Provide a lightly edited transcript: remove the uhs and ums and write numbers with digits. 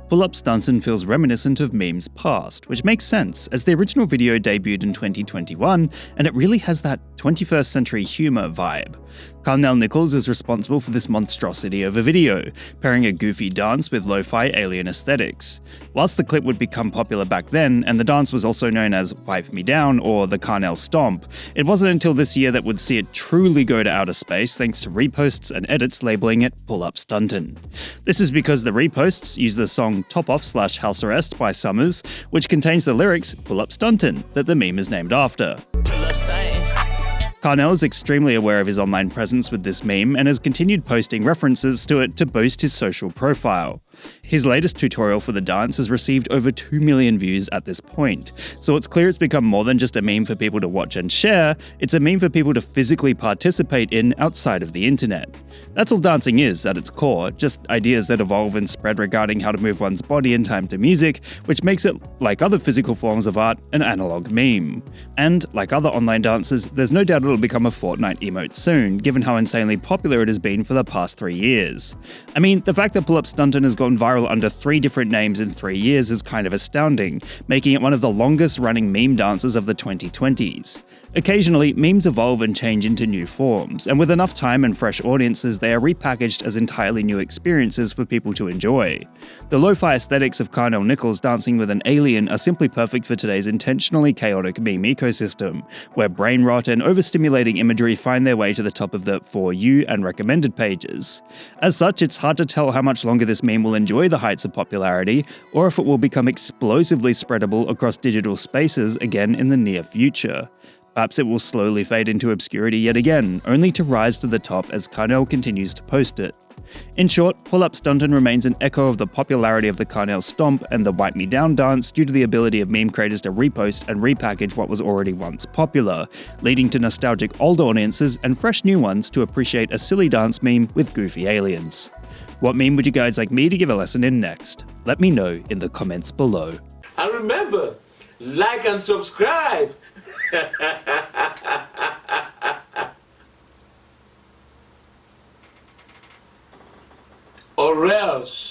Pull-Up Stuntin feels reminiscent of memes past, which makes sense, as the original video debuted in 2021, and it really has that 21st century humour vibe. Carnell Nichols is responsible for this monstrosity of a video, pairing a goofy dance with lo-fi alien aesthetics. Whilst the clip would become popular back then, and the dance was also known as Wipe Me Down or the Carnell Stomp, it wasn't until this year that would see it truly go to outer space thanks to reposts and edits labeling it Pull-Up Stuntin. This is because the reposts use the song Top Off/House Arrest by Summers, which contains the lyrics Pull-Up Stuntin that the meme is named after. Carnell is extremely aware of his online presence with this meme and has continued posting references to it to boost his social profile. His latest tutorial for the dance has received over 2 million views at this point, so it's clear it's become more than just a meme for people to watch and share, it's a meme for people to physically participate in outside of the internet. That's all dancing is at its core, just ideas that evolve and spread regarding how to move one's body in time to music, which makes it, like other physical forms of art, an analog meme. And, like other online dances, there's no doubt it'll become a Fortnite emote soon, given how insanely popular it has been for the past 3 years. I mean, the fact that Pull-Up Stuntin has gone viral under 3 different names in 3 years is kind of astounding, making it one of the longest running meme dances of the 2020s. Occasionally, memes evolve and change into new forms, and with enough time and fresh audiences, they are repackaged as entirely new experiences for people to enjoy. The lo-fi aesthetics of Carnell Nichols dancing with an alien are simply perfect for today's intentionally chaotic meme ecosystem, where brain rot and overstimulating imagery find their way to the top of the For You and recommended pages. As such, it's hard to tell how much longer this meme will enjoy the heights of popularity, or if it will become explosively spreadable across digital spaces again in the near future. Perhaps it will slowly fade into obscurity yet again, only to rise to the top as Carnell continues to post it. In short, Pull-Up Stuntin remains an echo of the popularity of the Carnell Stomp and the Wipe Me Down dance due to the ability of meme creators to repost and repackage what was already once popular, leading to nostalgic old audiences and fresh new ones to appreciate a silly dance meme with goofy aliens. What meme would you guys like me to give a lesson in next? Let me know in the comments below. And remember, like and subscribe! Or else.